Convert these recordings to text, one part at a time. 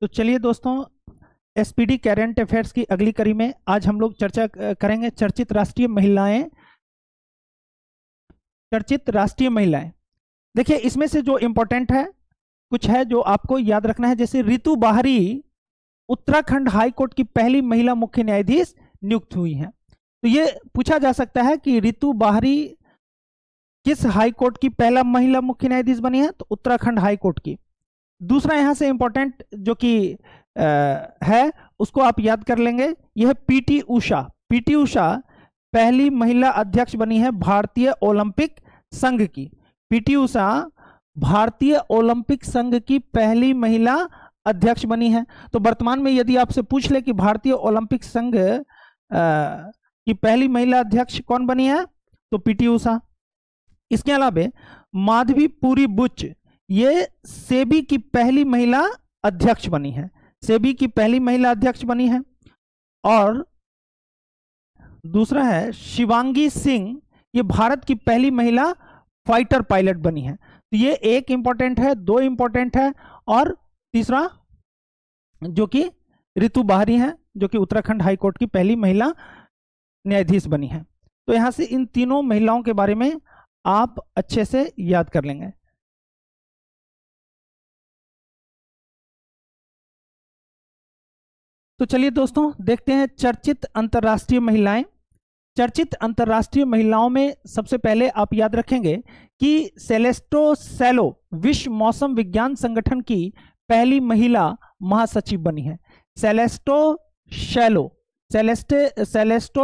तो चलिए दोस्तों, एसपीडी करंट अफेयर्स की अगली कड़ी में आज हम लोग चर्चा करेंगे चर्चित राष्ट्रीय महिलाएं। देखिए, इसमें से जो इंपॉर्टेंट है कुछ है जो आपको याद रखना है। जैसे रितु बाहरी उत्तराखंड हाई कोर्ट की पहली महिला मुख्य न्यायाधीश नियुक्त हुई हैं। तो ये पूछा जा सकता है कि रितु बाहरी किस हाई कोर्ट की पहला महिला मुख्य न्यायाधीश बनी है, तो उत्तराखंड हाई कोर्ट की। दूसरा यहां से इंपॉर्टेंट जो कि है उसको आप याद कर लेंगे, यह है पीटी उषा। पीटी उषा पहली महिला अध्यक्ष बनी है भारतीय ओलंपिक संघ की। पीटी उषा भारतीय ओलंपिक संघ की पहली महिला अध्यक्ष बनी है। तो वर्तमान में यदि आपसे पूछ ले कि भारतीय ओलंपिक संघ की पहली महिला अध्यक्ष कौन बनी है, तो पीटी उषा। इसके अलावा माधवी पुरी बुच ये सेबी की पहली महिला अध्यक्ष बनी है। सेबी की पहली महिला अध्यक्ष बनी है। और दूसरा है शिवांगी सिंह, ये भारत की पहली महिला फाइटर पायलट बनी है। तो ये एक इंपॉर्टेंट है, दो इंपॉर्टेंट है, और तीसरा जो कि रितु बाहरी है जो कि उत्तराखंड हाई कोर्ट की पहली महिला न्यायाधीश बनी है। तो यहां से इन तीनों महिलाओं के बारे में आप अच्छे से याद कर लेंगे। तो चलिए दोस्तों, देखते हैं चर्चित अंतर्राष्ट्रीय महिलाएं। चर्चित अंतर्राष्ट्रीय महिलाओं में सबसे पहले आप याद रखेंगे कि सेलेस्टो सैलो विश्व मौसम विज्ञान संगठन की पहली महिला महासचिव बनी है। सेलेस्टो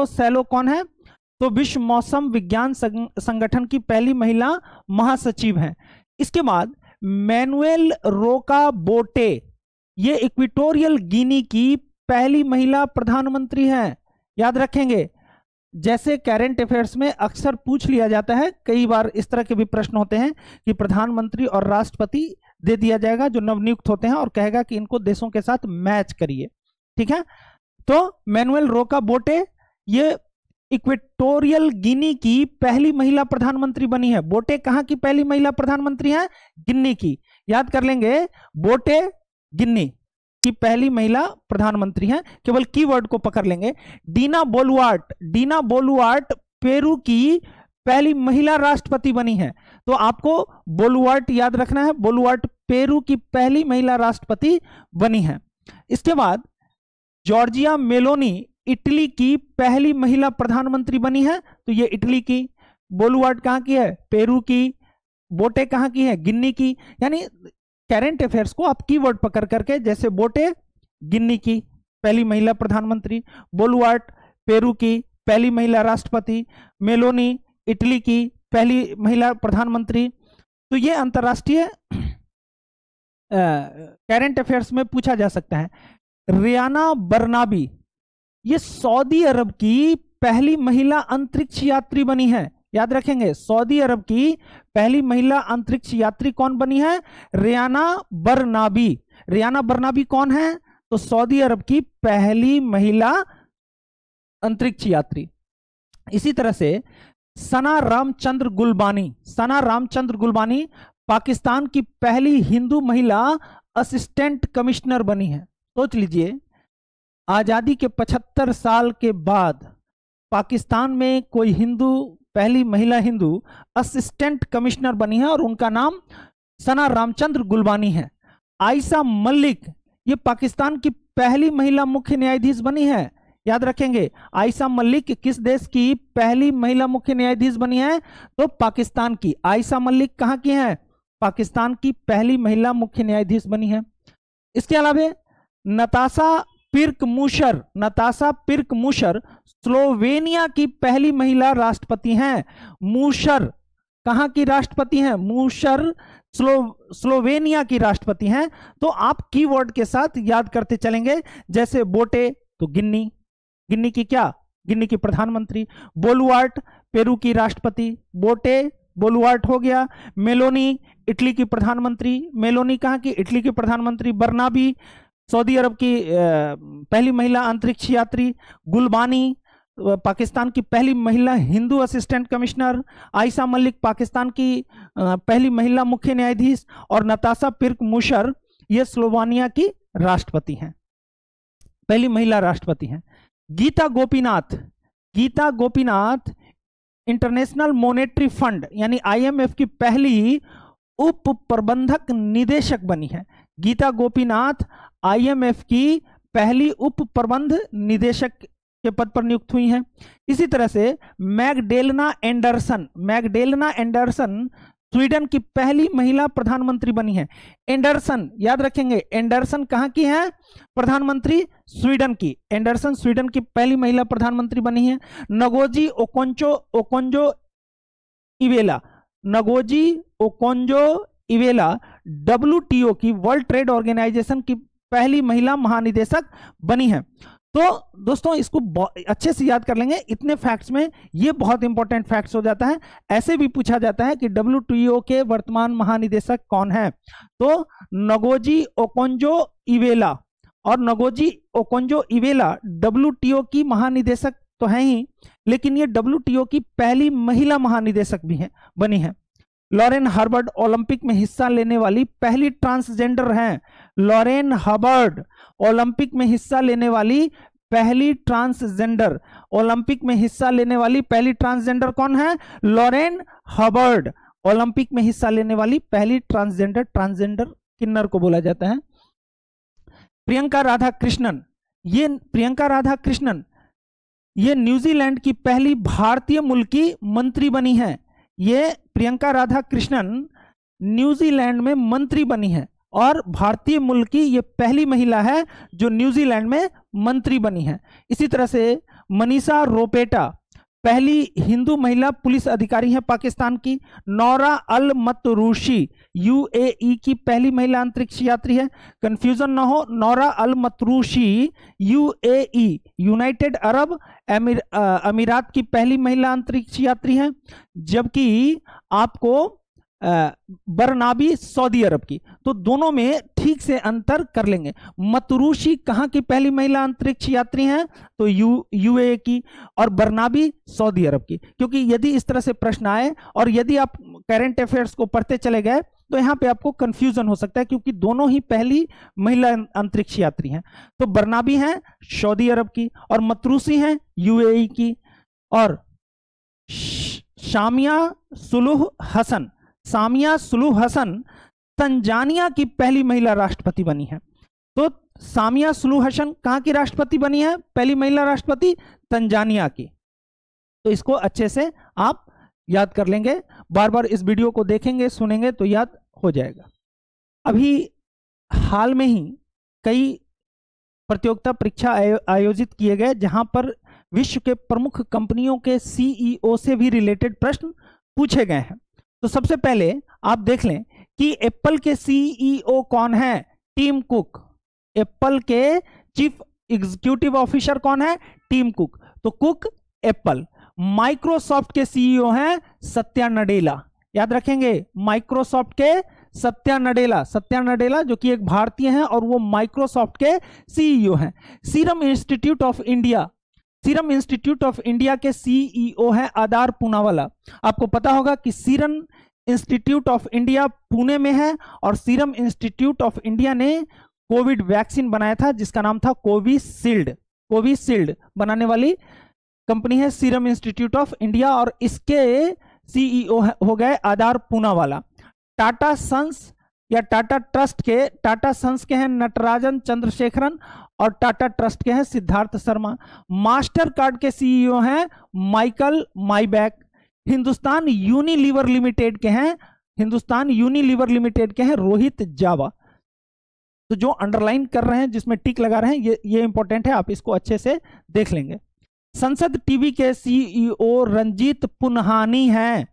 सैलो कौन है, तो विश्व मौसम विज्ञान संगठन की पहली महिला महासचिव हैं। इसके बाद मैनुएल रोका बोटे, ये इक्वेटोरियल गिनी की पहली महिला प्रधानमंत्री हैं। याद रखेंगे, जैसे करंट अफेयर्स में अक्सर पूछ लिया जाता है, कई बार इस तरह के भी प्रश्न होते हैं कि प्रधानमंत्री और राष्ट्रपति दे दिया जाएगा जो नवनियुक्त होते हैं और कहेगा कि इनको देशों के साथ मैच करिए। ठीक है, तो मैनुएल रोका बोटे ये इक्वेटोरियल गिनी की पहली महिला प्रधानमंत्री बनी है। बोटे कहां की पहली महिला प्रधानमंत्री है, गिनी की। याद कर लेंगे, बोटे गिनी की पहली महिला प्रधानमंत्री हैं। केवल कीवर्ड को पकड़ लेंगे। डीना बोलुआर्ट पेरू की पहली महिला राष्ट्रपति बनी है। तो आपको बोलुआर्ट याद रखना है, बोलुआर्ट पेरू की पहली महिला राष्ट्रपति बनी है। इसके बाद जॉर्जिया मेलोनी इटली की पहली महिला प्रधानमंत्री बनी है। तो ये इटली की। बोलुआर्ट कहां की है, पेरू की। बोटे कहां की है, गिनी की। यानी करंट अफेयर्स को आप कीवर्ड पकड़ करके, जैसे बोटे गिनी की पहली महिला प्रधानमंत्री, बोलुआर्ट पेरू की पहली महिला राष्ट्रपति, मेलोनी इटली की पहली महिला प्रधानमंत्री। तो ये अंतरराष्ट्रीय करंट अफेयर्स में पूछा जा सकता है। रियाना बरनाबी ये सऊदी अरब की पहली महिला अंतरिक्ष यात्री बनी है। याद रखेंगे, सऊदी अरब की पहली महिला अंतरिक्ष यात्री कौन बनी है, रियाना बरनाबी। रियाना बरनाबी कौन है, तो सऊदी अरब की पहली महिला अंतरिक्ष यात्री। इसी तरह से सना रामचंद्र गुलबानी पाकिस्तान की पहली हिंदू महिला असिस्टेंट कमिश्नर बनी है। सोच लीजिए, आजादी के 75 साल के बाद पाकिस्तान में कोई पहली महिला हिंदू असिस्टेंट कमिश्नर बनी है और उनका नाम सना रामचंद्र गुलबानी है। आयशा मलिक ये पाकिस्तान की पहली महिला मुख्य न्यायाधीश बनी है। याद रखेंगे, आयशा मलिक किस देश की पहली महिला मुख्य न्यायाधीश बनी है, तो पाकिस्तान की। आयशा मलिक कहां की है, पाकिस्तान की पहली महिला मुख्य न्यायाधीश बनी है। इसके अलावा नताशा पिर्क मूशर स्लोवेनिया की पहली महिला राष्ट्रपति हैं। मूशर कहां की राष्ट्रपति हैं, मूशर स्लोवेनिया की राष्ट्रपति हैं। तो आप कीवर्ड के साथ याद करते चलेंगे, जैसे बोटे तो गिनी की क्या, गिनी की प्रधानमंत्री। बोलुआर्ट पेरू की राष्ट्रपति, बोटे बोलुआर्ट हो गया। मेलोनी इटली की प्रधानमंत्री, मेलोनी कहां की, इटली की प्रधानमंत्री। बरनाबी सऊदी अरब की पहली महिला अंतरिक्ष यात्री। गुलबानी पाकिस्तान की पहली महिला हिंदू असिस्टेंट कमिश्नर। आयशा मलिक पाकिस्तान की पहली महिला मुख्य न्यायाधीश। और नताशा पिर्क मूशर ये स्लोवेनिया की राष्ट्रपति हैं, पहली महिला राष्ट्रपति हैं। Gita Gopinath, Gita Gopinath international monetary fund यानी आईएमएफ की पहली उप प्रबंधक निदेशक बनी है। गीता गोपीनाथ आईएमएफ की पहली उप प्रबंध निदेशक के पद पर नियुक्त हुई हैं। इसी तरह से Magdalena Anderson, Magdalena Anderson Sweden की पहली महिला प्रधानमंत्री बनी है। एंडरसन याद रखेंगे, एंडरसन कहां की है? प्रधानमंत्री स्वीडन की। एंडरसन स्वीडन की पहली महिला प्रधानमंत्री बनी है। Ngozi Okonjo Iweala, Ngozi Okonjo Iweala WTO की, वर्ल्ड ट्रेड ऑर्गेनाइजेशन की पहली महिला महानिदेशक बनी है। तो दोस्तों इसको अच्छे से याद कर लेंगे, इतने फैक्ट्स में ये बहुत इंपॉर्टेंट फैक्ट्स हो जाता है। ऐसे भी पूछा जाता है कि WTO के वर्तमान महानिदेशक कौन है, तो नगोजी ओकोंजो इवेला, और नगोजी ओकोंजो इवेला WTO की महानिदेशक तो है ही, लेकिन ये WTO की पहली महिला महानिदेशक भी है, बनी है। लॉरेन हर्बर्ट ओलंपिक में हिस्सा लेने वाली पहली ट्रांसजेंडर हैं। लॉरेन हर्बर्ट ओलंपिक में हिस्सा लेने वाली पहली ट्रांसजेंडर, ओलंपिक में हिस्सा लेने वाली पहली ट्रांसजेंडर कौन है? लॉरेन हर्बर्ट ओलंपिक में हिस्सा लेने वाली पहली ट्रांसजेंडर, ट्रांसजेंडर किन्नर को बोला जाता है। प्रियंका राधा कृष्णन, ये प्रियंका राधा कृष्णन ये न्यूजीलैंड की पहली भारतीय मूल की मंत्री बनी है। ये प्रियंका राधा कृष्णन न्यूजीलैंड में मंत्री बनी है और भारतीय मूल की ये पहली महिला है जो न्यूजीलैंड में मंत्री बनी है। इसी तरह से मनीषा रोपेटा पहली हिंदू महिला पुलिस अधिकारी है पाकिस्तान की। नौरा अल मतरूशी UAE की पहली महिला अंतरिक्ष यात्री है। कंफ्यूजन ना हो, नौरा अल मतरूशी UAE यूनाइटेड अरब अमीरात की पहली महिला अंतरिक्ष यात्री है, जबकि आपको बरनाबी सऊदी अरब की। तो दोनों में ठीक से अंतर कर लेंगे। मतरूशी कहां की पहली महिला अंतरिक्ष यात्री हैं? तो UAE की, और बरनाबी सऊदी अरब की। क्योंकि यदि इस तरह से प्रश्न आए और यदि आप करंट अफेयर्स को पढ़ते चले गए तो यहां पे आपको कंफ्यूजन हो सकता है, क्योंकि दोनों ही पहली महिला अंतरिक्ष यात्री हैं। तो बरनाबी हैं सऊदी अरब की और मतरूशी हैं UAE की। और सामिया सुलूह हसन, सामिया सुलूह हसन तंजानिया की पहली महिला राष्ट्रपति बनी है। तो सामिया सुलूह हसन कहां की राष्ट्रपति बनी है? पहली महिला राष्ट्रपति तंजानिया की। तो इसको अच्छे से आप याद कर लेंगे, बार बार इस वीडियो को देखेंगे सुनेंगे तो याद हो जाएगा। अभी हाल में ही कई प्रतियोगिता परीक्षा आयोजित किए गए जहां पर विश्व के प्रमुख कंपनियों के CEO से भी रिलेटेड प्रश्न पूछे गए हैं। तो सबसे पहले आप देख लें कि एप्पल के CEO कौन है? Tim Cook. एप्पल के चीफ एग्जीक्यूटिव ऑफिसर कौन है? Tim Cook. तो कुक एप्पल। माइक्रोसॉफ्ट के CEO हैं सत्या नडेला। याद रखेंगे, माइक्रोसॉफ्ट के सत्या नडेला, सत्या नडेला जो कि एक भारतीय हैं और वो माइक्रोसॉफ्ट के CEO हैं। Serum institute of India, serum institute of India के CEO है आदार पूनावाला। आपको पता होगा कि serum institute of India Pune में है और सीरम इंस्टीट्यूट ऑफ इंडिया ने कोविड वैक्सीन बनाया था जिसका नाम था कोविशील्ड। कोविशील्ड बनाने वाली कंपनी है सीरम इंस्टीट्यूट ऑफ इंडिया और इसके CEO हो गए आदार पूनावाला। टाटा सन्स या टाटा ट्रस्ट के, टाटा सन्स के हैं नटराजन चंद्रशेखरन और टाटा ट्रस्ट के हैं सिद्धार्थ शर्मा। मास्टर कार्ड के CEO हैं माइकल माइबैक। हिंदुस्तान यूनिलीवर लिमिटेड के हैं, हिंदुस्तान यूनिलीवर लिमिटेड के हैं रोहित जावा। तो जो अंडरलाइन कर रहे हैं, जिसमें टिक लगा रहे हैं, ये इंपॉर्टेंट है, आप इसको अच्छे से देख लेंगे। संसद टीवी के CEO रंजीत पुन्हानी हैं।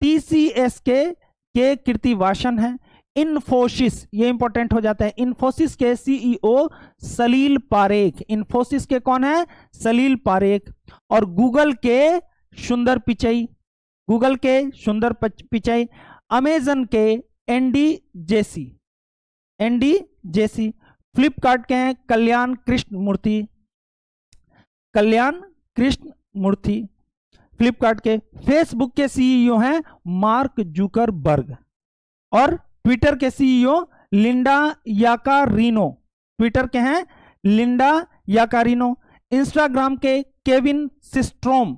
TCS के कीर्तिवासन हैं। इन्फोसिस, ये इंपॉर्टेंट हो जाता है, इन्फोसिस के CEO सलील पारेख। इन्फोसिस के कौन है? सलील पारेख। और गूगल के सुंदर पिचई, गूगल के सुंदर पिचई। अमेजन के एनडी जेसी। फ्लिपकार्ट के हैं कल्याण कृष्णमूर्ति, कल्याण कृष्णमूर्ति फ्लिपकार्ट के। फेसबुक के CEO हैं मार्क जुकरबर्ग और ट्विटर के CEO लिंडा याकारिनो। ट्विटर के हैं लिंडा याकारिनो, इंस्टाग्राम के केविन सिस्ट्रोम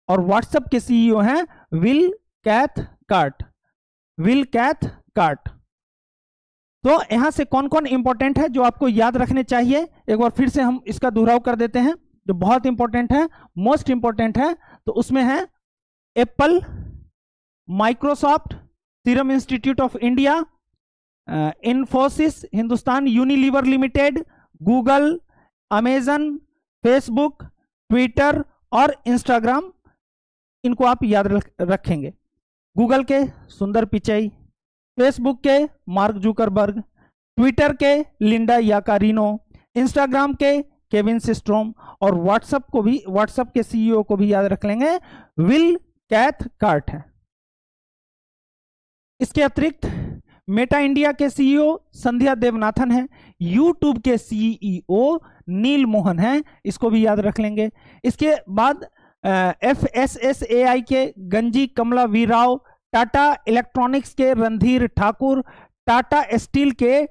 और व्हाट्सएप के सीईओ हैं विल कैथकार्ट। तो यहां से कौन कौन इंपॉर्टेंट है जो आपको याद रखने चाहिए, एक बार फिर से हम इसका दोहराव कर देते हैं जो बहुत इंपॉर्टेंट है, मोस्ट इंपॉर्टेंट है। तो उसमें है Apple, Microsoft, serum institute of India, Infosys, Hindustan Unilever limited, Google, Amazon, Facebook, Twitter और इंस्टाग्राम, इनको आप याद रखेंगे। गूगल के सुंदर पिचाई, फेसबुक के मार्क जुकरबर्ग, ट्विटर के लिंडा याकारिनो, इंस्टाग्राम के केविन सिस्ट्रोम और व्हाट्सएप के सीईओ को भी याद रख लेंगे, विल कैथकार्ट है। इसके अतिरिक्त मेटा इंडिया के सीईओ संध्या देवनाथन है, यूट्यूब के सीईओ नील मोहन है, इसको भी याद रख लेंगे। इसके बाद FSSAI के गंजी कमला वीराव, टाटा इलेक्ट्रॉनिक्स के रणधीर ठाकुर, टाटा स्टील के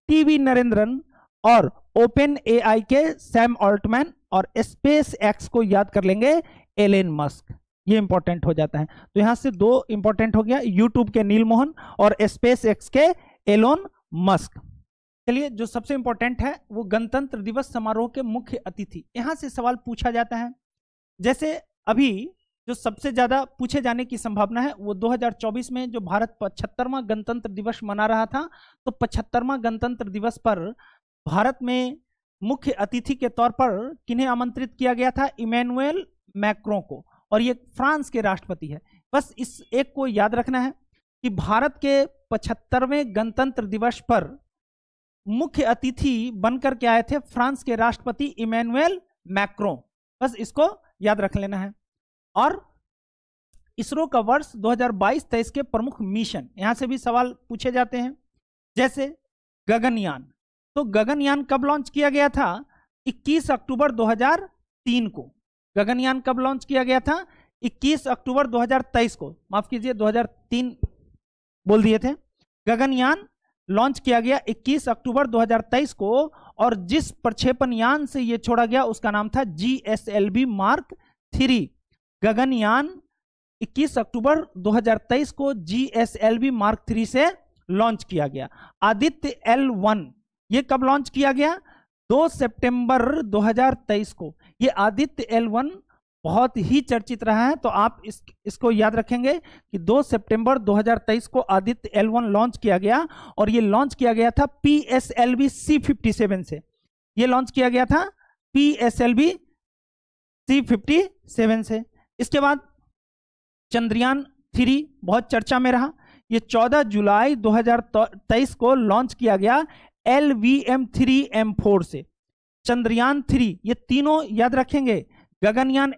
टीवी नरेंद्रन और ओपन AI के सैम ऑल्टमैन और स्पेस एक्स को याद कर लेंगे एलन मस्क। ये इंपॉर्टेंट हो जाता है। तो यहां से दो इंपॉर्टेंट हो गया, यूट्यूब के नील मोहन और स्पेस एक्स के एलोन मस्क। चलिए, जो सबसे इंपॉर्टेंट है वो गणतंत्र दिवस समारोह के मुख्य अतिथि। यहां से सवाल पूछा जाता है, जैसे अभी जो सबसे ज्यादा पूछे जाने की संभावना है वो 2024 में जो भारत 75वां गणतंत्र दिवस मना रहा था, तो 75वां गणतंत्र दिवस पर भारत में मुख्य अतिथि के तौर पर किन्हें आमंत्रित किया गया था? इमैनुअल मैक्रों को, और ये फ्रांस के राष्ट्रपति है। बस इस एक को याद रखना है कि भारत के 75वें गणतंत्र दिवस पर मुख्य अतिथि बनकर के आए थे फ्रांस के राष्ट्रपति इमैनुअल मैक्रों। बस इसको याद रख लेना है। और इसरो का वर्ष 2022-23 के प्रमुख मिशन, यहां से भी सवाल पूछे जाते हैं, जैसे गगनयान। तो गगनयान कब लॉन्च किया गया था? 21 अक्टूबर 2003 को। गगनयान कब लॉन्च किया गया था? 21 अक्टूबर 2023 को, माफ कीजिए 2003 बोल दिए थे। गगनयान लॉन्च किया गया 21 अक्टूबर 2023 को, और जिस प्रक्षेपण यान से यह छोड़ा गया उसका नाम था GSLV Mark 3। गगनयान 21 अक्टूबर 2023 को GSLV Mark 3 से लॉन्च किया गया। आदित्य L1 ये कब लॉन्च किया गया? 2 सितंबर 2023 को। ये आदित्य L1 बहुत ही चर्चित रहा है, तो आप इसको याद रखेंगे कि 2 सितंबर 2023 को आदित्य L1 लॉन्च किया गया, और ये लॉन्च किया गया था PSLV C57 से। ये लॉन्च किया गया था PSLV C57 से। इसके बाद चंद्रयान 3 बहुत चर्चा में रहा। ये 14 जुलाई 2023 को लॉन्च किया गया LVM-3M4 से। चंद्रयान 3 ये तीनों याद रखेंगे। गगनयान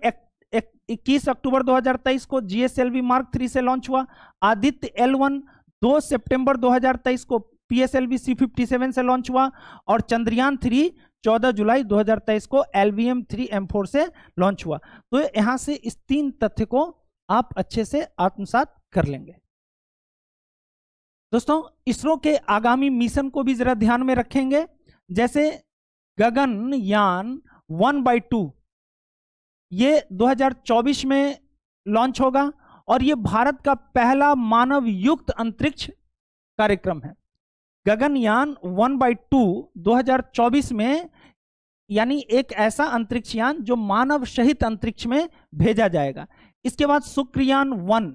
21 अक्टूबर 2023 को GSLV Mark 3 से लॉन्च हुआ। आदित्य L1 2 सितंबर 2023 को PSLV C57 से लॉन्च हुआ, और चंद्रयान 3 14 जुलाई 2023 को LVM-3M4 से लॉन्च हुआ। तो यहां से इस 3 तथ्य को आप अच्छे से आत्मसात कर लेंगे। दोस्तों, इसरो के आगामी मिशन को भी जरा ध्यान में रखेंगे, जैसे गगनयान 1/2 ये 2024 में लॉन्च होगा, और ये भारत का पहला मानव युक्त अंतरिक्ष कार्यक्रम है। गगनयान 1/2 2024 में, यानी एक ऐसा अंतरिक्ष यान जो मानव सहित अंतरिक्ष में भेजा जाएगा। इसके बाद शुक्रयान 1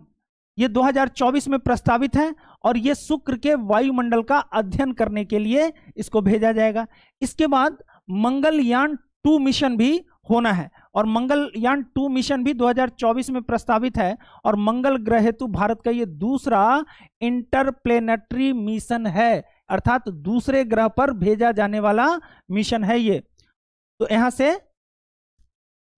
ये 2024 में प्रस्तावित है, और ये शुक्र के वायुमंडल का अध्ययन करने के लिए इसको भेजा जाएगा। इसके बाद मंगलयान 2 मिशन भी होना है, और मंगलयान 2 मिशन भी 2024 में प्रस्तावित है, और मंगल ग्रह हेतु भारत का ये दूसरा इंटरप्लेनेटरी मिशन है, अर्थात दूसरे ग्रह पर भेजा जाने वाला मिशन है ये। तो यहां से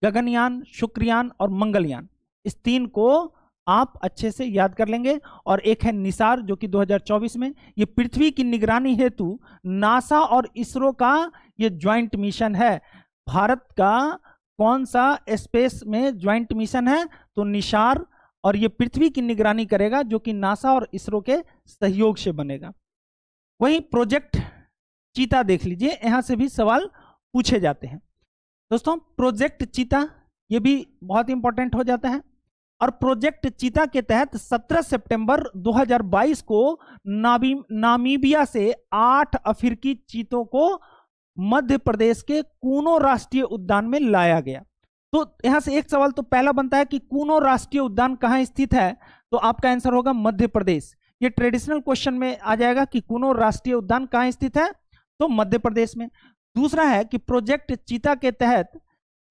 गगनयान, शुक्रयान और मंगलयान, इस 3 को आप अच्छे से याद कर लेंगे। और एक है निसार, जो कि 2024 में, ये पृथ्वी की निगरानी हेतु नासा और इसरो का ये ज्वाइंट मिशन है। भारत का कौन सा स्पेस में ज्वाइंट मिशन है? तो निसार, और ये पृथ्वी की निगरानी करेगा, जो कि नासा और इसरो के सहयोग से बनेगा। वहीं प्रोजेक्ट चीता देख लीजिए, यहां से भी सवाल पूछे जाते हैं। दोस्तों प्रोजेक्ट चीता ये भी बहुत इंपॉर्टेंट हो जाता है। और प्रोजेक्ट चीता के तहत 17 सितंबर 2022 को नामीबिया से 8 अफ्रीकी चीतों को मध्य प्रदेश के कूनो राष्ट्रीय उद्यान में लाया गया। तो यहां से एक सवाल तो पहला बनता है कि कूनो राष्ट्रीय उद्यान कहां स्थित है, तो आपका आंसर होगा मध्य प्रदेश। ये ट्रेडिशनल क्वेश्चन में आ जाएगा कि कूनो राष्ट्रीय उद्यान कहां स्थित है, तो मध्य प्रदेश में। दूसरा है कि प्रोजेक्ट चीता के तहत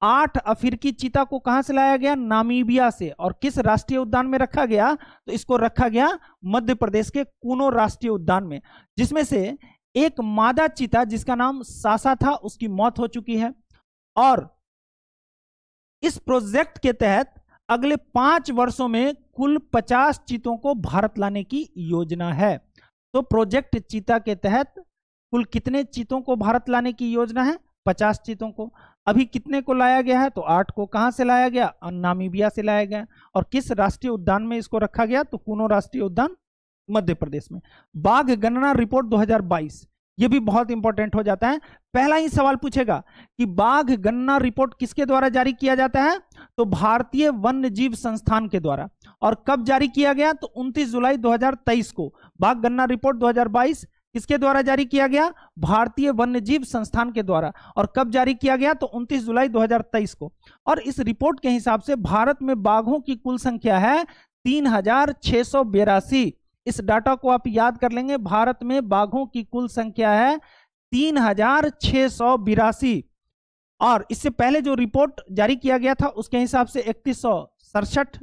8 अफ्रीकी चीता को कहां से लाया गया, नामीबिया से, और किस राष्ट्रीय उद्यान में रखा गया, तो इसको रखा गया मध्य प्रदेश के कूनो राष्ट्रीय उद्यान में, जिसमें से एक मादा चीता जिसका नाम सासा था उसकी मौत हो चुकी है। और इस प्रोजेक्ट के तहत अगले 5 वर्षों में कुल 50 चीतों को भारत लाने की योजना है। तो प्रोजेक्ट चीता के तहत कुल कितने चीतों को भारत लाने की योजना है, 50 चीतों को। अभी कितने को लाया गया है, तो 8 को। कहां से लाया गया, नामीबिया से लाया गया। और किस राष्ट्रीय उद्यान में इसको रखा गया, तो कूनो राष्ट्रीय उद्यान मध्य प्रदेश में। बाघ गणना रिपोर्ट 2022 ये भी बहुत इंपॉर्टेंट हो जाता है। पहला ही सवाल पूछेगा कि बाघ गणना रिपोर्ट किसके द्वारा जारी किया जाता है, तो भारतीय वन्य जीव संस्थान के द्वारा। और कब जारी किया गया, तो 29 जुलाई 2023 को बाघ गणना रिपोर्ट 2022 किसके द्वारा जारी किया गया, भारतीय वन्य जीव संस्थान के द्वारा। और कब जारी किया गया, तो 29 जुलाई 2023 को। और इस रिपोर्ट के हिसाब से भारत में बाघों की कुल संख्या है 3682। इस डाटा को आप याद कर लेंगे, भारत में बाघों की कुल संख्या है 3682। और इससे पहले जो रिपोर्ट जारी किया गया था उसके हिसाब से 3167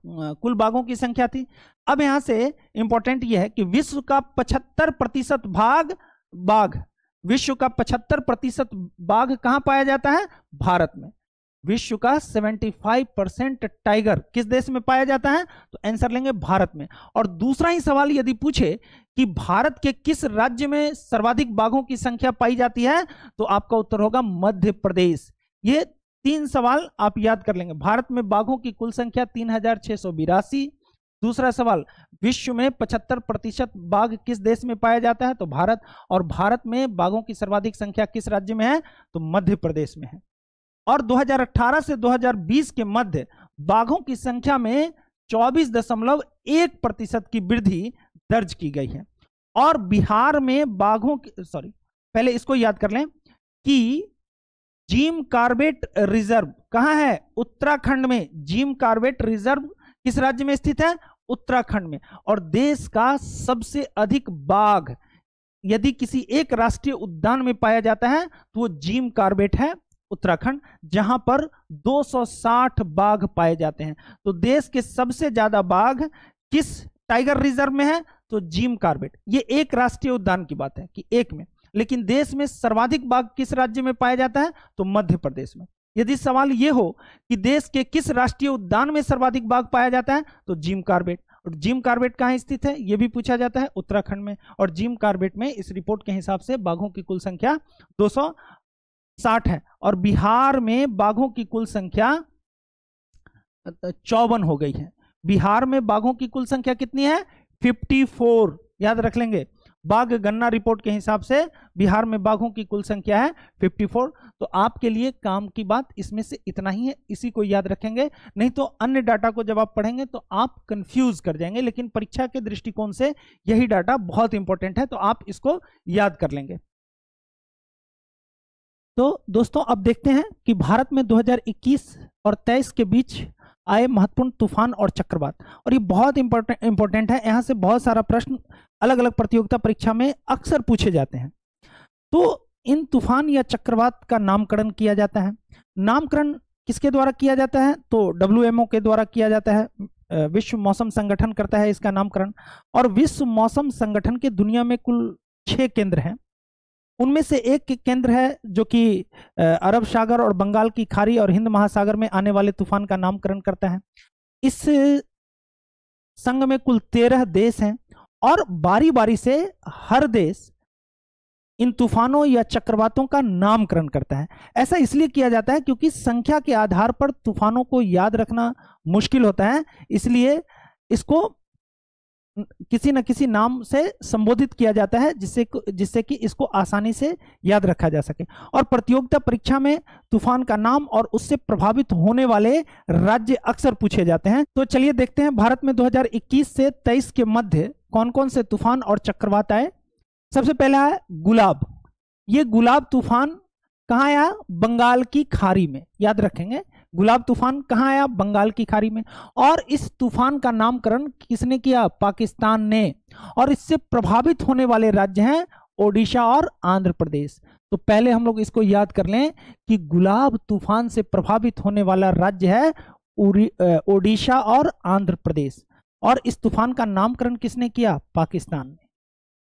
कुल बाघों की संख्या थी। अब यहां से इंपॉर्टेंट यह है कि विश्व का 75% बाघ विश्व का 75% बाघ कहां पाया जाता है, भारत में। विश्व का 75% टाइगर किस देश में पाया जाता है, तो आंसर लेंगे भारत में। और दूसरा ही सवाल यदि पूछे कि भारत के किस राज्य में सर्वाधिक बाघों की संख्या पाई जाती है, तो आपका उत्तर होगा मध्य प्रदेश। ये 3 सवाल आप याद कर लेंगे। भारत में बाघों की कुल संख्या 3682। दूसरा सवाल, विश्व में 75% बाघ किस देश में पाया जाता है, तो भारत। और भारत में बाघों की सर्वाधिक संख्या किस राज्य में है, तो मध्य प्रदेश में है। और 2018 से 2020 के मध्य बाघों की संख्या में 24.1% की वृद्धि दर्ज की गई है। और बिहार में बाघों की पहले इसको याद कर लें कि जिम कॉर्बेट रिजर्व कहां है, उत्तराखंड में। जिम कॉर्बेट रिजर्व किस राज्य में स्थित है, उत्तराखंड में। और देश का सबसे अधिक बाघ यदि किसी एक राष्ट्रीय उद्यान में पाया जाता है तो वो जिम कॉर्बेट है, उत्तराखंड, जहां पर 260 बाघ पाए जाते हैं। तो देश के सबसे ज्यादा बाघ किस टाइगर रिजर्व में है, तो जिम कॉर्बेट। ये एक राष्ट्रीय उद्यान की बात है कि एक में, लेकिन देश में सर्वाधिक बाघ किस राज्य में पाया जाता है, तो मध्य प्रदेश में। यदि सवाल यह हो कि देश के किस राष्ट्रीय उद्यान में सर्वाधिक बाघ पाया जाता है, तो जिम कॉर्बेट। और जिम कॉर्बेट कहां स्थित है, यह भी पूछा जाता है, उत्तराखंड में। और जिम कॉर्बेट में इस रिपोर्ट के हिसाब से बाघों की कुल संख्या 260 है। और बिहार में बाघों की कुल संख्या 54 हो गई है। बिहार में बाघों की कुल संख्या कितनी है, 54। याद रख लेंगे, बाघ गणना रिपोर्ट के हिसाब से बिहार में बाघों की कुल संख्या है 54। तो आपके लिए काम की बात इसमें से इतना ही है, इसी को याद रखेंगे। नहीं तो अन्य डाटा को जब आप पढ़ेंगे तो आप कंफ्यूज कर जाएंगे, लेकिन परीक्षा के दृष्टिकोण से यही डाटा बहुत इंपॉर्टेंट है, तो आप इसको याद कर लेंगे। तो दोस्तों अब देखते हैं कि भारत में 2021 और 23 के बीच आए महत्वपूर्ण तूफान और चक्रवात। और ये बहुत इंपॉर्टेंट है, यहां से बहुत सारा प्रश्न अलग अलग प्रतियोगिता परीक्षा में अक्सर पूछे जाते हैं। तो इन तूफान या चक्रवात का नामकरण किया जाता है। नामकरण किसके द्वारा किया जाता है, तो WMO के द्वारा किया जाता है। विश्व मौसम संगठन करता है इसका नामकरण। और विश्व मौसम संगठन के दुनिया में कुल 6 केंद्र हैं। उनमें से एक केंद्र है जो कि अरब सागर और बंगाल की खाड़ी और हिंद महासागर में आने वाले तूफान का नामकरण करता है। इस संघ में कुल 13 देश हैं और बारी बारी से हर देश इन तूफानों या चक्रवातों का नामकरण करता है। ऐसा इसलिए किया जाता है क्योंकि संख्या के आधार पर तूफानों को याद रखना मुश्किल होता है, इसलिए इसको किसी न किसी नाम से संबोधित किया जाता है जिससे कि इसको आसानी से याद रखा जा सके। और प्रतियोगिता परीक्षा में तूफान का नाम और उससे प्रभावित होने वाले राज्य अक्सर पूछे जाते हैं। तो चलिए देखते हैं भारत में 2021 से 23 के मध्य कौन कौन से तूफान और चक्रवात आए। सबसे पहला है गुलाब। ये गुलाब तूफान कहाँ आया? बंगाल की खाड़ी में। याद रखेंगे, गुलाब तूफान कहाँ आया? बंगाल की खाड़ी में। और इस तूफान का नामकरण किसने किया? पाकिस्तान ने। और इससे प्रभावित होने वाले राज्य हैं ओडिशा और आंध्र प्रदेश। तो पहले हम लोग इसको याद कर लें कि गुलाब तूफान से प्रभावित होने वाला राज्य है ओडिशा और आंध्र प्रदेश। और इस तूफान का नामकरण किसने किया? पाकिस्तान ने।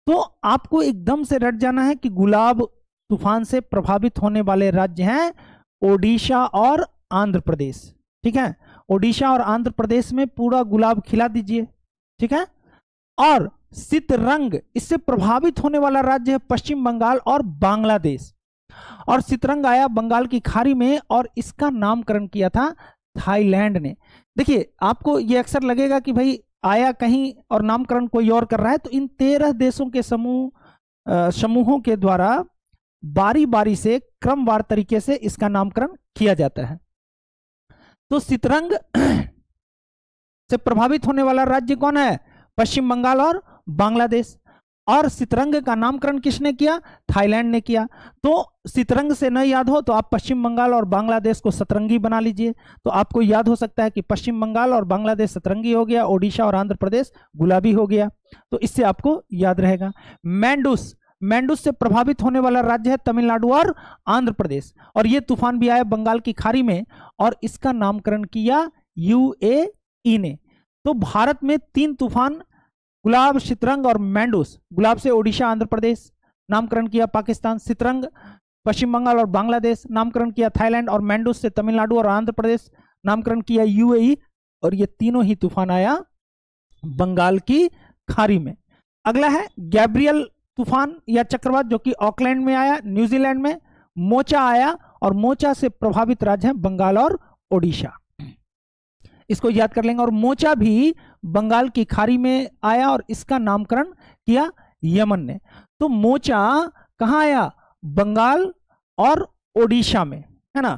तो आपको एकदम से रट जाना है कि गुलाब तूफान से प्रभावित होने वाले राज्य हैं ओडिशा और आंध्र प्रदेश। ठीक है, ओडिशा और आंध्र प्रदेश में पूरा गुलाब खिला दीजिए। ठीक है। और सितरंग, इससे प्रभावित होने वाला राज्य है पश्चिम बंगाल और बांग्लादेश। और सितरंग आया बंगाल की खाड़ी में और इसका नामकरण किया था थाईलैंड ने। देखिए, आपको ये अक्सर लगेगा कि भाई आया कहीं और नामकरण कोई और कर रहा है। तो इन 13 देशों के समूहों के द्वारा बारी बारी से क्रमवार तरीके से इसका नामकरण किया जाता है। तो सितरंग से प्रभावित होने वाला राज्य कौन है? पश्चिम बंगाल और बांग्लादेश। और सितरंग का नामकरण किसने किया? थाईलैंड ने किया। तो सितरंग से न याद हो तो आप पश्चिम बंगाल और बांग्लादेश को सतरंगी बना लीजिए। तो आपको याद हो सकता है कि पश्चिम बंगाल और बांग्लादेश सतरंगी हो गया, ओडिशा और आंध्र प्रदेश गुलाबी हो गया। तो इससे आपको याद रहेगा। मैंडूस, मैंडूस से प्रभावित होने वाला राज्य है तमिलनाडु और आंध्र प्रदेश। और यह तूफान भी आया बंगाल की खाड़ी में और इसका नामकरण किया यूएई ने। तो भारत में 3 तूफान, गुलाब, सितरंग और मैंडूस। गुलाब से ओडिशा आंध्र प्रदेश, नामकरण किया पाकिस्तान। सितरंग पश्चिम बंगाल और बांग्लादेश, नामकरण किया थाईलैंड। और मैंडूस से तमिलनाडु और आंध्र प्रदेश, नामकरण किया यूएई। और ये तीनों ही तूफान आया बंगाल की खाड़ी में। अगला है गैब्रियल तूफान या चक्रवात, जो कि ऑकलैंड में आया, न्यूजीलैंड में। मोचा आया और मोचा से प्रभावित राज्य हैं बंगाल और ओडिशा। इसको याद कर लेंगे। और मोचा भी बंगाल की खाड़ी में आया और इसका नामकरण किया यमन ने। तो मोचा कहाँ आया? बंगाल और ओडिशा में, है ना।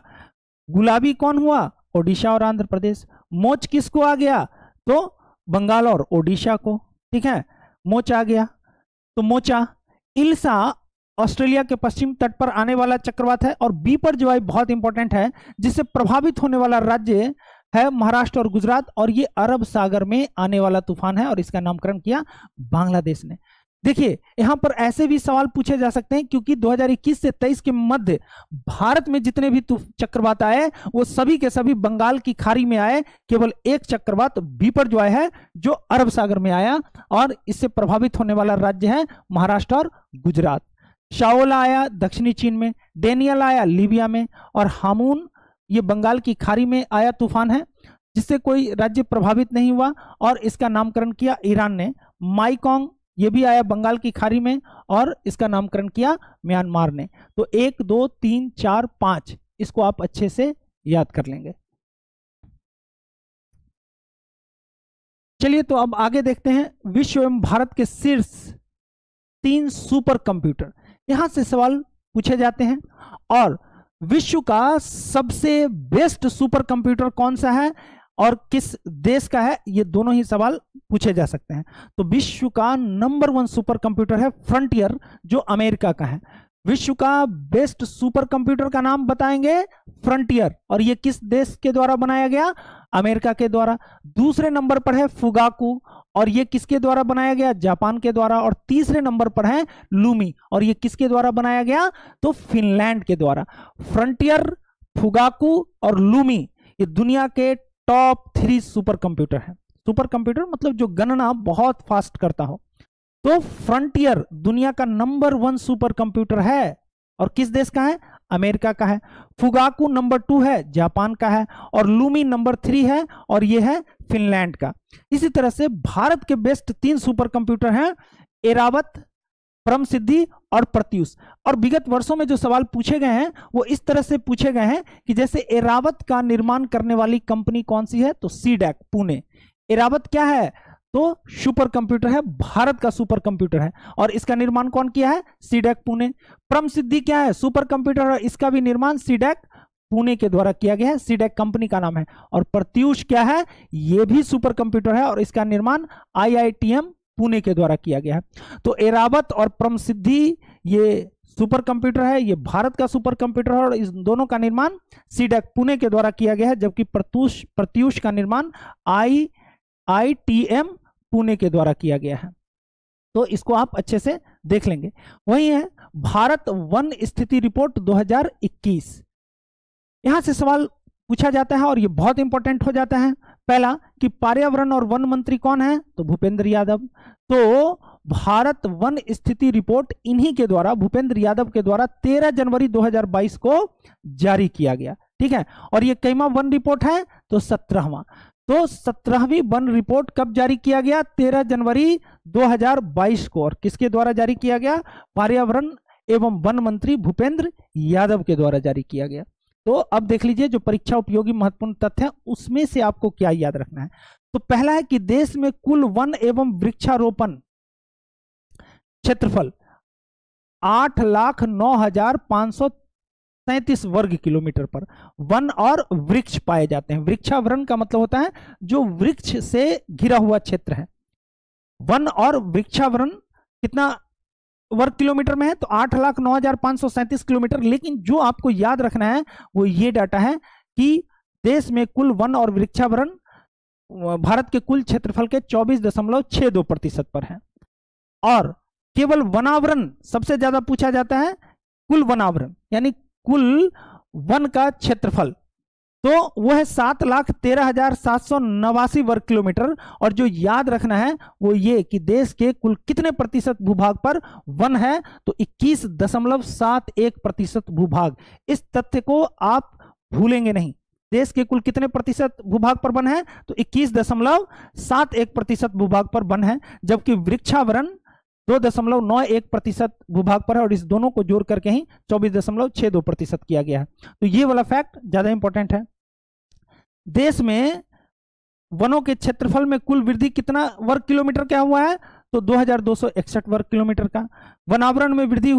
गुलाबी कौन हुआ? ओडिशा और आंध्र प्रदेश। मोच किसको आ गया? तो बंगाल और ओडिशा को। ठीक है, मोच आ गया। तो मोचा। इल्सा ऑस्ट्रेलिया के पश्चिम तट पर आने वाला चक्रवात है। और बी पर जो है बहुत इंपॉर्टेंट है, जिससे प्रभावित होने वाला राज्य है महाराष्ट्र और गुजरात। और ये अरब सागर में आने वाला तूफान है और इसका नामकरण किया बांग्लादेश ने। देखिए, यहां पर ऐसे भी सवाल पूछे जा सकते हैं क्योंकि 2021 से 23 के मध्य भारत में जितने भी चक्रवात आए वो सभी के सभी बंगाल की खाड़ी में आए। केवल एक चक्रवात बी पर जो आया है जो अरब सागर में आया और इससे प्रभावित होने वाला राज्य है महाराष्ट्र और गुजरात। शाओला आया दक्षिणी चीन में, डेनियल आया लीबिया में और हामून ये बंगाल की खाड़ी में आया तूफान है जिससे कोई राज्य प्रभावित नहीं हुआ और इसका नामकरण किया ईरान ने। माइकोंग ये भी आया बंगाल की खाड़ी में और इसका नामकरण किया म्यांमार ने। तो 1 2 3 4 5 इसको आप अच्छे से याद कर लेंगे। चलिए तो अब आगे देखते हैं विश्व एवं भारत के शीर्ष 3 सुपर कंप्यूटर। यहां से सवाल पूछे जाते हैं और विश्व का सबसे बेस्ट सुपर कंप्यूटर कौन सा है और किस देश का है, ये दोनों ही सवाल पूछे जा सकते हैं। तो विश्व का नंबर 1 सुपर कंप्यूटर है फ्रंटियर जो अमेरिका का है। विश्व का बेस्ट सुपर कंप्यूटर का नाम बताएंगे फ्रंटियर और ये किस देश के द्वारा बनाया गया? अमेरिका के द्वारा। दूसरे नंबर पर है फुगाकू और ये किसके द्वारा बनाया गया? जापान के द्वारा। और तीसरे नंबर पर है लूमी और ये किसके द्वारा बनाया गया? तो फिनलैंड के द्वारा। फ्रंटियर, फुगाकू और लूमी ये दुनिया के टॉप 3 सुपर कंप्यूटर है। सुपर कंप्यूटर मतलब जो गणना बहुत फास्ट करता हो। तो फ्रंटियर दुनिया का नंबर 1 सुपर कंप्यूटर है और किस देश का है? अमेरिका का है। फुगाकू नंबर 2 है, जापान का है और लूमी नंबर 3 है और यह है फिनलैंड का। इसी तरह से भारत के बेस्ट 3 सुपर कंप्यूटर हैं एरावत, परम सिद्धि और प्रत्यूष। और विगत वर्षों में जो सवाल पूछे गए हैं वो इस तरह से पूछे गए हैं कि जैसे एरावत का निर्माण करने वाली कंपनी कौन सी है? तो सीडैक पुणे। एरावत क्या है? तो सुपर कंप्यूटर है, भारत का सुपर कंप्यूटर है। और इसका निर्माण कौन किया है? सीडैक पुणे। परम सिद्धि क्या है? सुपर कंप्यूटर, और इसका भी निर्माण सीडैक पुणे के द्वारा किया गया है, सीडैक कंपनी का नाम है। और प्रत्यूष क्या है? ये भी सुपर कंप्यूटर है और इसका निर्माण IITM पुणे के द्वारा किया गया है। तो एरावत और परम सिद्धि ये सुपर कंप्यूटर है, ये भारत का सुपर कंप्यूटर है और इस दोनों का निर्माण सीडैक पुणे के द्वारा किया गया है, जबकि प्रत्यूष का निर्माण IITM पुणे के द्वारा किया गया है। तो इसको आप अच्छे से देख लेंगे। वही है भारत वन स्थिति रिपोर्ट 2021। यहां से सवाल पूछा जाता है और ये बहुत इंपॉर्टेंट हो जाता है। पहला कि पर्यावरण और वन मंत्री कौन है? तो भूपेंद्र यादव। तो भारत वन स्थिति रिपोर्ट इन्हीं के द्वारा, भूपेंद्र यादव के द्वारा 13 जनवरी 2022 को जारी किया गया। ठीक है, और ये कईवां वन रिपोर्ट है? तो 17वां। तो 17वीं वन रिपोर्ट कब जारी किया गया? 13 जनवरी 2022 को। और किसके द्वारा जारी किया गया? पर्यावरण एवं वन मंत्री भूपेंद्र यादव के द्वारा जारी किया गया। तो अब देख लीजिए जो परीक्षा उपयोगी महत्वपूर्ण तथ्य है उसमें से आपको क्या याद रखना है। तो पहला है कि देश में कुल वन एवं वृक्षारोपण क्षेत्रफल 8,09,537 वर्ग किलोमीटर पर वन और वृक्ष पाए जाते हैं। वृक्षावरण का मतलब होता है जो वृक्ष से घिरा हुआ क्षेत्र है। वन और वृक्षावरण कितना वर्ग किलोमीटर में है? तो 8,09,537 किलोमीटर। लेकिन जो आपको याद रखना है वो ये डाटा है कि देश में कुल वन और वृक्षावरण भारत के कुल क्षेत्रफल के 24.62% पर है। और केवल वनावरण सबसे ज्यादा पूछा जाता है, कुल वनावरण यानी कुल वन का क्षेत्रफल, तो वो है 7,13,789 वर्ग किलोमीटर। और जो याद रखना है वो ये कि देश के कुल कितने प्रतिशत भूभाग पर वन है? तो 21.71% भूभाग। इस तथ्य को आप भूलेंगे नहीं। देश के कुल कितने प्रतिशत भूभाग पर वन है? तो 21.71% भूभाग पर वन है, जबकि वृक्षावरण 2.91% भूभाग पर है और इस दोनों को जोड़ करके ही 24.62% किया गया है। तो ये वाला फैक्ट ज्यादा इंपॉर्टेंट है। देश में वनों के क्षेत्रफल में कुल वृद्धि कितना वर्ग किलोमीटर क्या हुआ है? तो 2261 वर्ग किलोमीटर का। वनावरण में वृद्धि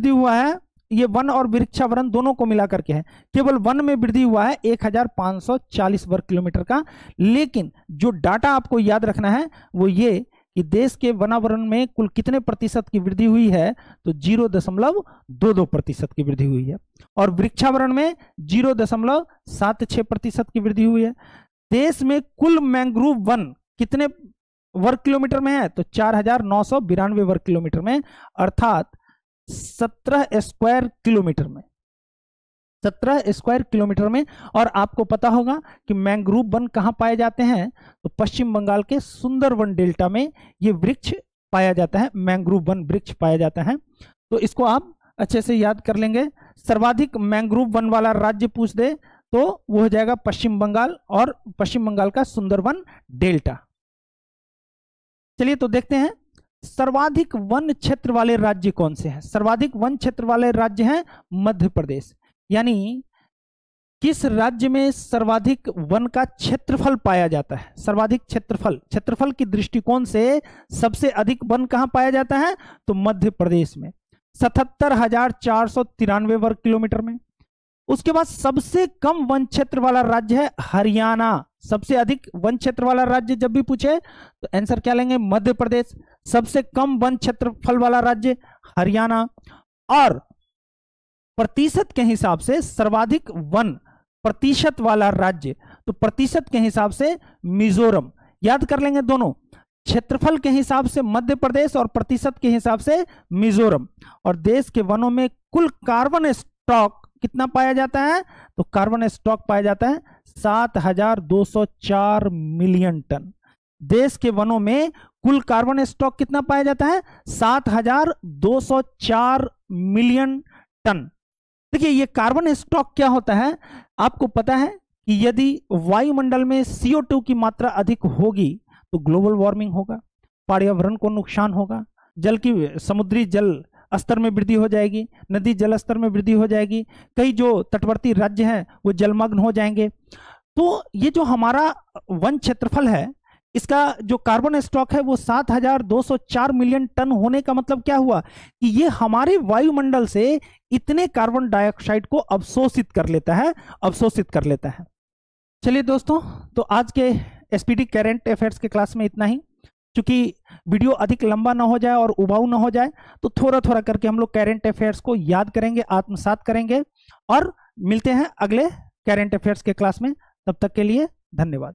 हुआ है, ये वन और वृक्षावरण दोनों को मिला करके है। केवल वन में वृद्धि हुआ है 1540 वर्ग किलोमीटर का। लेकिन जो डाटा आपको याद रखना है वो ये कि देश के वनावरण में कुल कितने प्रतिशत की वृद्धि हुई है? तो 0.22% की वृद्धि हुई है। और वृक्षावरण में 0.76% की वृद्धि हुई है। देश में कुल मैंग्रोव वन कितने वर्ग किलोमीटर में है? तो 4,992 वर्ग किलोमीटर में, अर्थात 17 स्क्वायर किलोमीटर में, 17 स्क्वायर किलोमीटर में। और आपको पता होगा कि मैंग्रोव वन कहां पाए जाते हैं? तो पश्चिम बंगाल के सुंदरवन डेल्टा में ये वृक्ष पाया जाता है, मैंग्रोव वन वृक्ष पाया जाता है। तो इसको आप अच्छे से याद कर लेंगे। सर्वाधिक मैंग्रोव वन वाला राज्य पूछ दे तो वो हो जाएगा पश्चिम बंगाल, और पश्चिम बंगाल का सुंदरवन डेल्टा। चलिए तो देखते हैं सर्वाधिक वन क्षेत्र वाले राज्य कौन से हैं। सर्वाधिक वन क्षेत्र वाले राज्य हैं मध्य प्रदेश। यानी किस राज्य में सर्वाधिक वन का क्षेत्रफल पाया जाता है? सर्वाधिक क्षेत्रफल की दृष्टिकोण से सबसे अधिक वन कहां पाया जाता है? तो मध्य प्रदेश में 77,493 वर्ग किलोमीटर में। उसके बाद सबसे कम वन क्षेत्र वाला राज्य है हरियाणा। सबसे अधिक वन क्षेत्र वाला राज्य जब भी पूछे तो आंसर क्या लेंगे? मध्य प्रदेश। सबसे कम वन क्षेत्रफल वाला राज्य हरियाणा। और प्रतिशत के हिसाब से सर्वाधिक वन प्रतिशत वाला राज्य, तो प्रतिशत के हिसाब से मिजोरम। याद कर लेंगे दोनों, क्षेत्रफल के हिसाब से मध्य प्रदेश और प्रतिशत के हिसाब से मिजोरम। और देश के वनों में कुल कार्बन स्टॉक कितना पाया जाता है? तो कार्बन स्टॉक पाया जाता है 7,204 मिलियन टन। देश के वनों में कुल कार्बन स्टॉक कितना पाया जाता है? 7,204 मिलियन टन। देखिए ये कार्बन स्टॉक क्या होता है, आपको पता है कि यदि वायुमंडल में CO2 की मात्रा अधिक होगी तो ग्लोबल वार्मिंग होगा, पर्यावरण को नुकसान होगा, जल की समुद्री जल स्तर में वृद्धि हो जाएगी, नदी जल स्तर में वृद्धि हो जाएगी, कई जो तटवर्ती राज्य हैं वो जलमग्न हो जाएंगे। तो ये जो हमारा वन क्षेत्रफल है इसका जो कार्बन स्टॉक है वो 7,204 मिलियन टन होने का मतलब क्या हुआ कि ये हमारे वायुमंडल से इतने कार्बन डाइऑक्साइड को अवशोषित कर लेता है। चलिए दोस्तों, तो आज के एसपीटी करंट अफेयर्स के क्लास में इतना ही। क्योंकि वीडियो अधिक लंबा ना हो जाए और उबाऊ ना हो जाए, तो थोड़ा थोड़ा करके हम लोग करंट अफेयर्स को याद करेंगे, आत्मसात करेंगे, और मिलते हैं अगले करंट अफेयर्स के क्लास में। तब तक के लिए धन्यवाद।